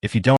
If you don't,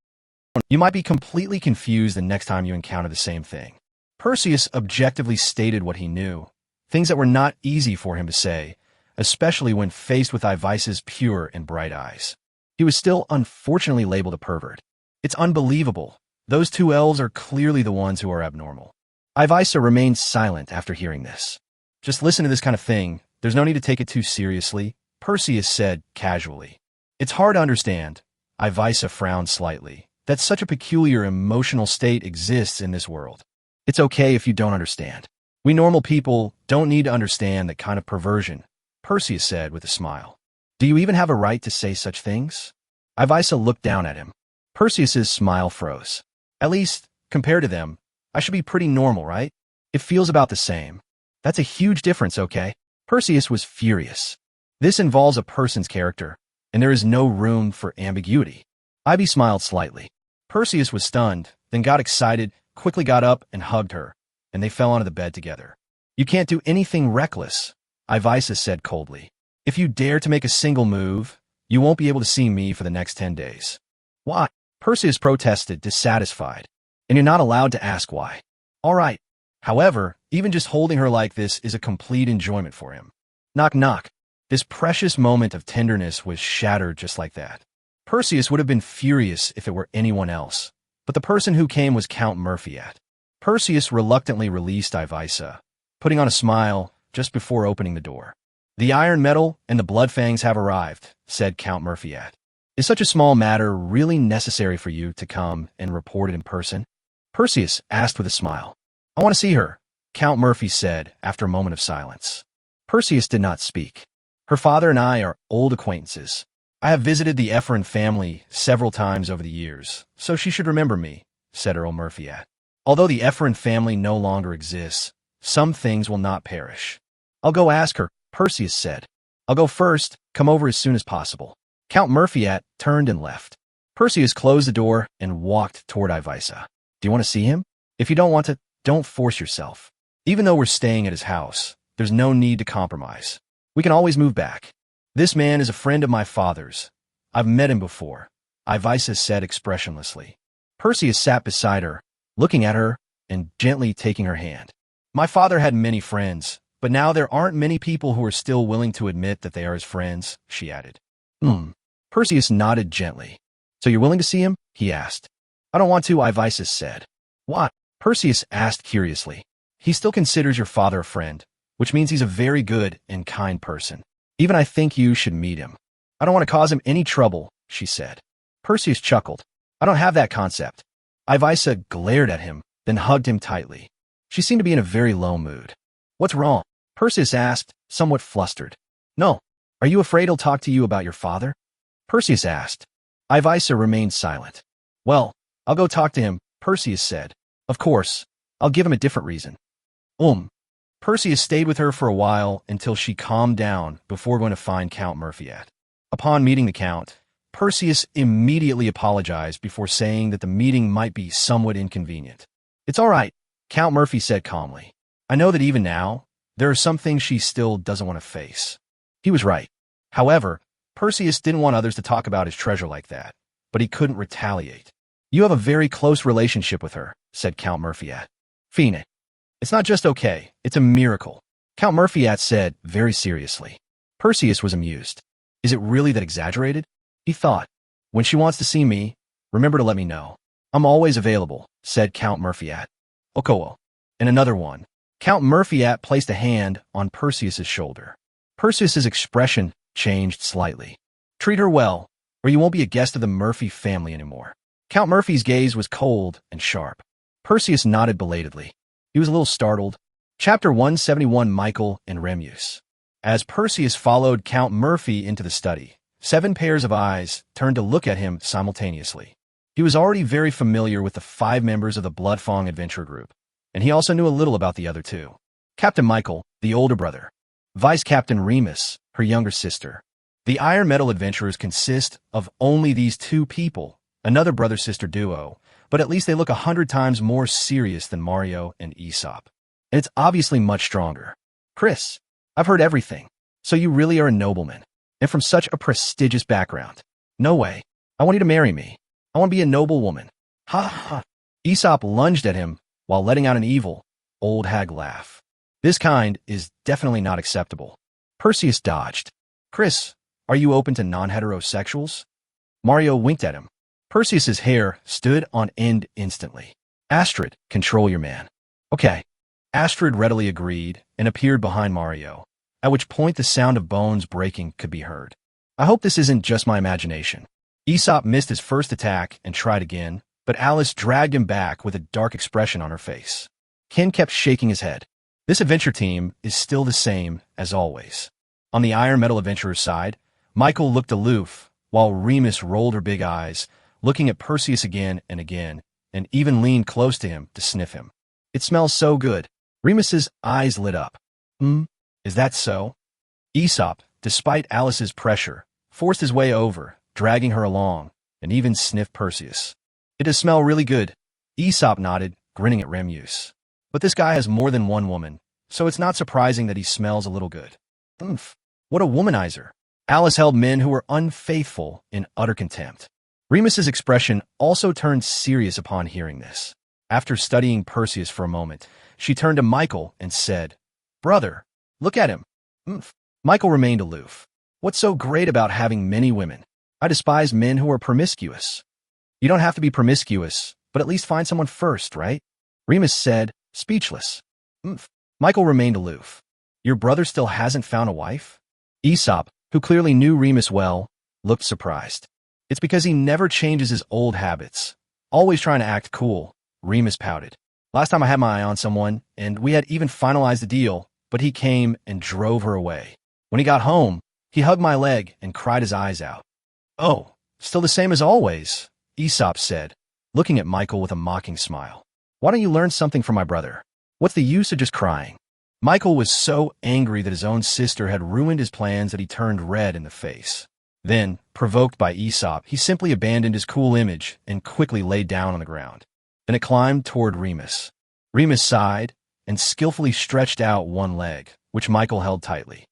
you might be completely confused the next time you encounter the same thing. Perseus objectively stated what he knew, things that were not easy for him to say, especially when faced with Ivisa's pure and bright eyes. He was still unfortunately labeled a pervert. It's unbelievable. Those two elves are clearly the ones who are abnormal. Ivisa remained silent after hearing this. Just listen to this kind of thing. There's no need to take it too seriously, Perseus said casually. It's hard to understand, Ivisa frowned slightly, that such a peculiar emotional state exists in this world. It's okay if you don't understand. We normal people don't need to understand that kind of perversion, Perseus said with a smile. Do you even have a right to say such things? Ivisa looked down at him. Perseus's smile froze. At least, compared to them, I should be pretty normal, right? It feels about the same. That's a huge difference, okay? Perseus was furious. This involves a person's character, and there is no room for ambiguity. Ivy smiled slightly. Perseus was stunned, then got excited, quickly got up and hugged her, and they fell onto the bed together. You can't do anything reckless, Ivisa said coldly. If you dare to make a single move, you won't be able to see me for the next 10 days. Why? Perseus protested, dissatisfied. And you're not allowed to ask why. All right. However, even just holding her like this is a complete enjoyment for him. Knock knock. This precious moment of tenderness was shattered just like that. Perseus would have been furious if it were anyone else, but the person who came was Count Murphyat. Perseus reluctantly released Ivisa, putting on a smile just before opening the door. The iron metal and the bloodfangs have arrived, said Count Murphyat. Is such a small matter really necessary for you to come and report it in person? Perseus asked with a smile. I want to see her, Count Murphy said after a moment of silence. Perseus did not speak. Her father and I are old acquaintances. I have visited the Ephron family several times over the years, so she should remember me, said Earl Murphyat. Although the Ephron family no longer exists, some things will not perish. I'll go ask her, Perseus said. I'll go first, come over as soon as possible. Count Murphyat turned and left. Perseus closed the door and walked toward Ivisa. Do you want to see him? If you don't want to, don't force yourself. Even though we're staying at his house, there's no need to compromise. We can always move back. This man is a friend of my father's. I've met him before, Ivisa said expressionlessly. Perseus sat beside her, looking at her and gently taking her hand. My father had many friends, but now there aren't many people who are still willing to admit that they are his friends, she added. Perseus nodded gently. So you're willing to see him? He asked. I don't want to, Ivisa said. Why? Perseus asked curiously. He still considers your father a friend, which means he's a very good and kind person. Even I think you should meet him. I don't want to cause him any trouble, she said. Perseus chuckled. I don't have that concept. Ivisa glared at him, then hugged him tightly. She seemed to be in a very low mood. What's wrong? Perseus asked, somewhat flustered. No. Are you afraid he'll talk to you about your father? Perseus asked. Ivisa remained silent. Well, I'll go talk to him, Perseus said. Of course, I'll give him a different reason. Perseus stayed with her for a while until she calmed down before going to find Count Murphyat. Upon meeting the Count, Perseus immediately apologized before saying that the meeting might be somewhat inconvenient. It's all right, Count Murphy said calmly. I know that even now, there are some things she still doesn't want to face. He was right. However, Perseus didn't want others to talk about his treasure like that, but he couldn't retaliate. You have a very close relationship with her, said Count Murphyat. Phoenix. It's not just okay, it's a miracle, Count Murphyat said very seriously. Perseus was amused. Is it really that exaggerated? He thought. When she wants to see me, remember to let me know. I'm always available, said Count Murphyat. Okowo. And another one. Count Murphyat placed a hand on Perseus's shoulder. Perseus's expression changed slightly. Treat her well, or you won't be a guest of the Murphy family anymore. Count Murphy's gaze was cold and sharp. Perseus nodded belatedly. He was a little startled. Chapter 171, Michael and Remus. As Perseus followed Count Murphy into the study, 7 pairs of eyes turned to look at him simultaneously. He was already very familiar with the 5 members of the Bloodfang Adventure Group, and he also knew a little about the other 2. Captain Michael, the older brother. Vice Captain Remus, her younger sister. The Iron Metal Adventurers consist of only these 2 people, another brother-sister duo, but at least they look 100 times more serious than Mario and Aesop. And it's obviously much stronger. Chris, I've heard everything. So you really are a nobleman, and from such a prestigious background. No way. I want you to marry me. I want to be a noble woman. Ha ha. Aesop lunged at him while letting out an evil, old hag laugh. This kind is definitely not acceptable. Perseus dodged. Chris, are you open to non-heterosexuals? Mario winked at him. Perseus's hair stood on end instantly. Astrid, control your man. Okay. Astrid readily agreed and appeared behind Mario, at which point the sound of bones breaking could be heard. I hope this isn't just my imagination. Aesop missed his first attack and tried again, but Alice dragged him back with a dark expression on her face. Ken kept shaking his head. This adventure team is still the same as always. On the Iron Metal Adventurers side, Michael looked aloof, while Remus rolled her big eyes, looking at Perseus again and again, and even leaned close to him to sniff him. It smells so good. Remus's eyes lit up. Is that so? Aesop, despite Alice's pressure, forced his way over, dragging her along, and even sniffed Perseus. It does smell really good. Aesop nodded, grinning at Remus. But this guy has more than one woman, so it's not surprising that he smells a little good. What a womanizer. Alice held men who were unfaithful in utter contempt. Remus's expression also turned serious upon hearing this. After studying Perseus for a moment, she turned to Michael and said, Brother, look at him. Michael remained aloof. What's so great about having many women? I despise men who are promiscuous. You don't have to be promiscuous, but at least find someone first, right? Remus said, speechless. Michael remained aloof. Your brother still hasn't found a wife? Aesop, who clearly knew Remus well, looked surprised. It's because he never changes his old habits. Always trying to act cool, Remus pouted. Last time I had my eye on someone, and we had even finalized the deal, but he came and drove her away. When he got home, he hugged my leg and cried his eyes out. Oh, still the same as always, Aesop said, looking at Michael with a mocking smile. Why don't you learn something from my brother? What's the use of just crying? Michael was so angry that his own sister had ruined his plans that he turned red in the face. Then, provoked by Aesop, he simply abandoned his cool image and quickly laid down on the ground. Then it climbed toward Remus. Remus sighed and skillfully stretched out one leg, which Michael held tightly.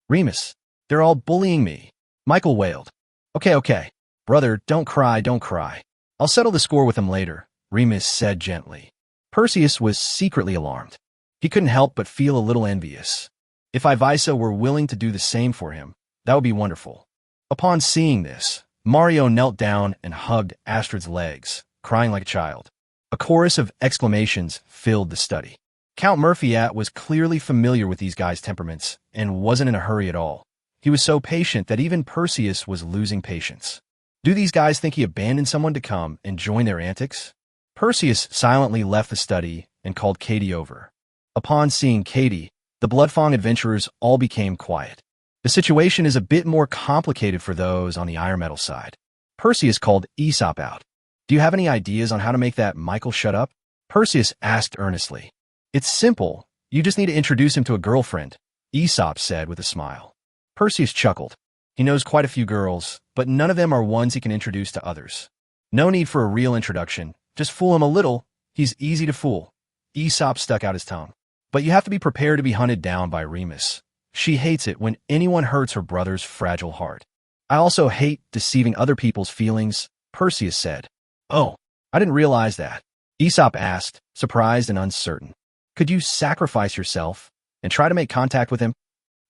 Remus, they're all bullying me. Michael wailed. Okay. Brother, don't cry. I'll settle the score with him later, Remus said gently. Perseus was secretly alarmed. He couldn't help but feel a little envious. If Ivisa were willing to do the same for him, that would be wonderful. Upon seeing this, Mario knelt down and hugged Astrid's legs, crying like a child. A chorus of exclamations filled the study. Count Murphyat was clearly familiar with these guys' temperaments and wasn't in a hurry at all. He was so patient that even Perseus was losing patience. Do these guys think he abandoned someone to come and join their antics? Perseus silently left the study and called Katie over. Upon seeing Katie, the Bloodfang adventurers all became quiet. The situation is a bit more complicated for those on the Iron Metal side. Perseus called Aesop out. Do you have any ideas on how to make that Michael shut up? Perseus asked earnestly. It's simple. You just need to introduce him to a girlfriend, Aesop said with a smile. Perseus chuckled. He knows quite a few girls, but none of them are ones he can introduce to others. No need for a real introduction. Just fool him a little. He's easy to fool. Aesop stuck out his tongue. But you have to be prepared to be hunted down by Remus. She hates it when anyone hurts her brother's fragile heart. I also hate deceiving other people's feelings, Perseus said. Oh, I didn't realize that. Aesop asked, surprised and uncertain. Could you sacrifice yourself and try to make contact with him?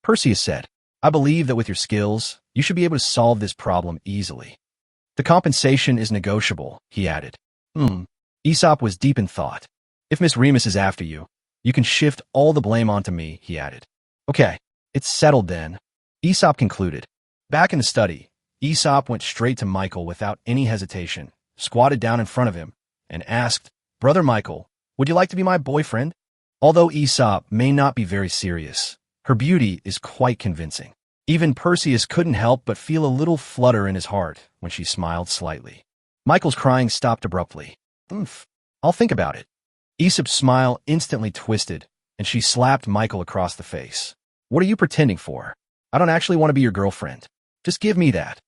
Perseus said, I believe that with your skills, you should be able to solve this problem easily. The compensation is negotiable, he added. Aesop was deep in thought. If Miss Remus is after you, you can shift all the blame onto me, he added. Okay, it's settled then, Aesop concluded. Back in the study, Aesop went straight to Michael without any hesitation, squatted down in front of him, and asked, Brother Michael, would you like to be my boyfriend? Although Aesop may not be very serious, her beauty is quite convincing. Even Perseus couldn't help but feel a little flutter in his heart when she smiled slightly. Michael's crying stopped abruptly. I'll think about it. Aesop's smile instantly twisted, and she slapped Michael across the face. What are you pretending for? I don't actually want to be your girlfriend. Just give me that.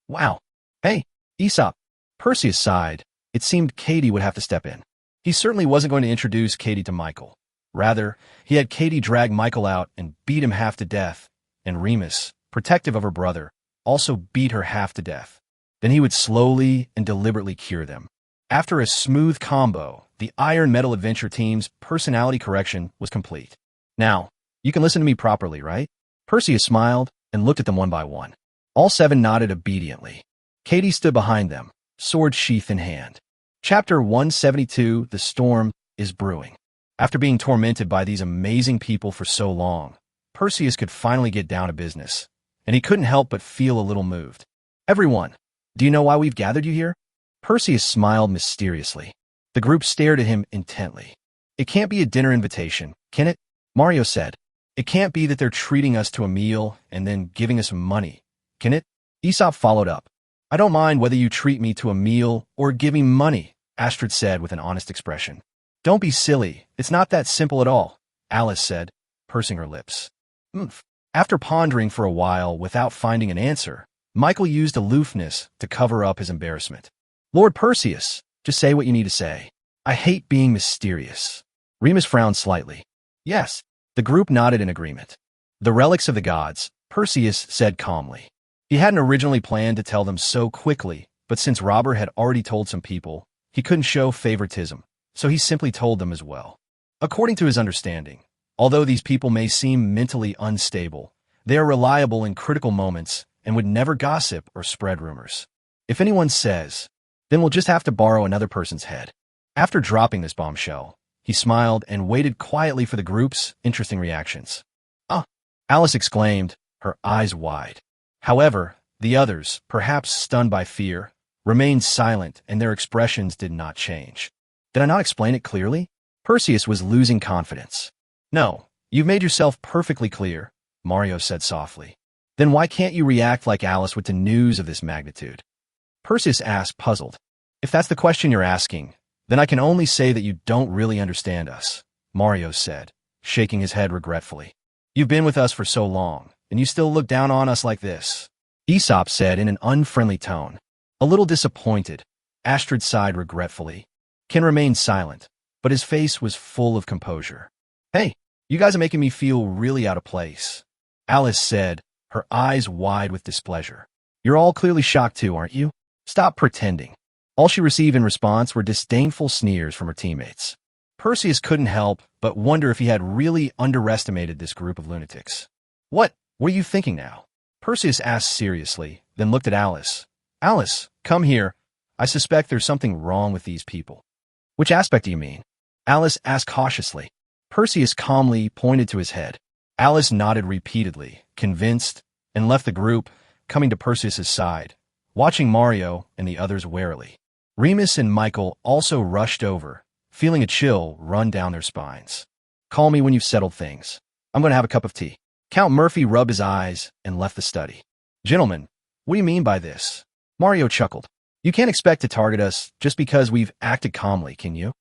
Wow. Hey, Aesop. Perseus sighed. It seemed Katie would have to step in. He certainly wasn't going to introduce Katie to Michael. Rather, he had Katie drag Michael out and beat him half to death, and Remus, protective of her brother, also beat her half to death. Then he would slowly and deliberately cure them. After a smooth combo, the Iron Metal Adventure team's personality correction was complete. Now, you can listen to me properly, right? Perseus smiled and looked at them one by one. All 7 nodded obediently. Katie stood behind them, sword sheath in hand. Chapter 172, The Storm is Brewing. After being tormented by these amazing people for so long, Perseus could finally get down to business, and he couldn't help but feel a little moved. Everyone, do you know why we've gathered you here? Perseus smiled mysteriously. The group stared at him intently. It can't be a dinner invitation, can it? Mario said. It can't be that they're treating us to a meal and then giving us money, can it? Aesop followed up. I don't mind whether you treat me to a meal or give me money, Astrid said with an honest expression. Don't be silly, it's not that simple at all, Alice said, pursing her lips. After pondering for a while without finding an answer, Michael used aloofness to cover up his embarrassment. Lord Perseus, just say what you need to say. I hate being mysterious. Remus frowned slightly. Yes. The group nodded in agreement. The relics of the gods, Perseus said calmly. He hadn't originally planned to tell them so quickly, but since Robert had already told some people, he couldn't show favoritism, so he simply told them as well. According to his understanding, although these people may seem mentally unstable, they are reliable in critical moments and would never gossip or spread rumors. If anyone says, then we'll just have to borrow another person's head. After dropping this bombshell, he smiled and waited quietly for the group's interesting reactions. Ah! Alice exclaimed, her eyes wide. However, the others, perhaps stunned by fear, remained silent and their expressions did not change. Did I not explain it clearly? Perseus was losing confidence. No, you've made yourself perfectly clear, Mario said softly. Then why can't you react like Alice with the news of this magnitude? Perseus asked, puzzled. If that's the question you're asking, then I can only say that you don't really understand us, Mario said, shaking his head regretfully. You've been with us for so long, and you still look down on us like this, Aesop said in an unfriendly tone. A little disappointed, Astrid sighed regretfully. Ken remained silent, but his face was full of composure. Hey, you guys are making me feel really out of place, Alice said, her eyes wide with displeasure. You're all clearly shocked too, aren't you? Stop pretending. All she received in response were disdainful sneers from her teammates. Perseus couldn't help but wonder if he had really underestimated this group of lunatics. What are you thinking now? Perseus asked seriously, then looked at Alice. Alice, come here. I suspect there's something wrong with these people. Which aspect do you mean? Alice asked cautiously. Perseus calmly pointed to his head. Alice nodded repeatedly, convinced, and left the group, coming to Perseus's side, watching Mario and the others warily. Remus and Michael also rushed over, feeling a chill run down their spines. Call me when you've settled things. I'm going to have a cup of tea. Count Murphy rubbed his eyes and left the study. Gentlemen, what do you mean by this? Mario chuckled. You can't expect to target us just because we've acted calmly, can you?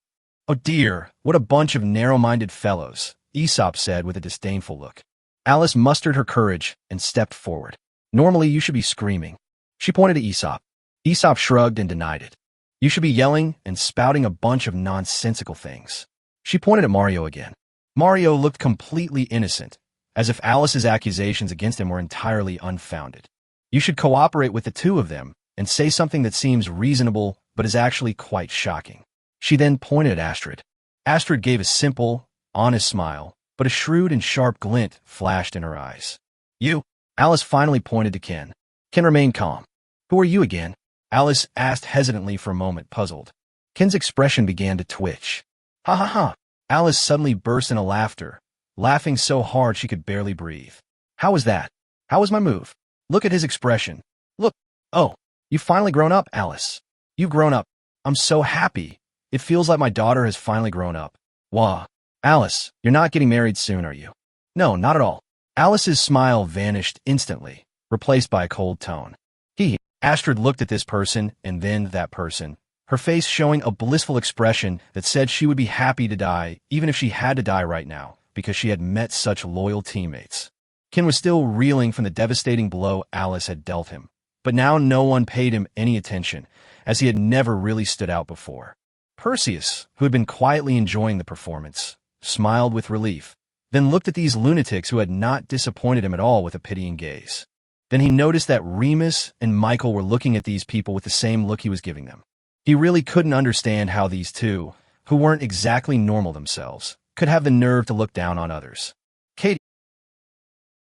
Oh dear, what a bunch of narrow-minded fellows, Aesop said with a disdainful look. Alice mustered her courage and stepped forward. Normally you should be screaming. She pointed to Aesop. Aesop shrugged and denied it. You should be yelling and spouting a bunch of nonsensical things. She pointed at Mario again. Mario looked completely innocent, as if Alice's accusations against him were entirely unfounded. You should cooperate with the two of them and say something that seems reasonable but is actually quite shocking. She then pointed at Astrid. Astrid gave a simple, honest smile, but a shrewd and sharp glint flashed in her eyes. You? Alice finally pointed to Ken. Ken remained calm. Who are you again? Alice asked hesitantly for a moment, puzzled. Ken's expression began to twitch. Ha ha ha! Alice suddenly burst into laughter, laughing so hard she could barely breathe. How was that? How was my move? Look at his expression. Look. Oh, you've finally grown up, Alice. You've grown up. I'm so happy. It feels like my daughter has finally grown up. Wah. Alice, you're not getting married soon, are you? No, not at all. Alice's smile vanished instantly, replaced by a cold tone. Astrid looked at this person and then that person, her face showing a blissful expression that said she would be happy to die even if she had to die right now because she had met such loyal teammates. Ken was still reeling from the devastating blow Alice had dealt him, but now no one paid him any attention, as he had never really stood out before. Perseus, who had been quietly enjoying the performance, smiled with relief, then looked at these lunatics who had not disappointed him at all with a pitying gaze. Then he noticed that Remus and Michael were looking at these people with the same look he was giving them. He really couldn't understand how these two, who weren't exactly normal themselves, could have the nerve to look down on others. Katie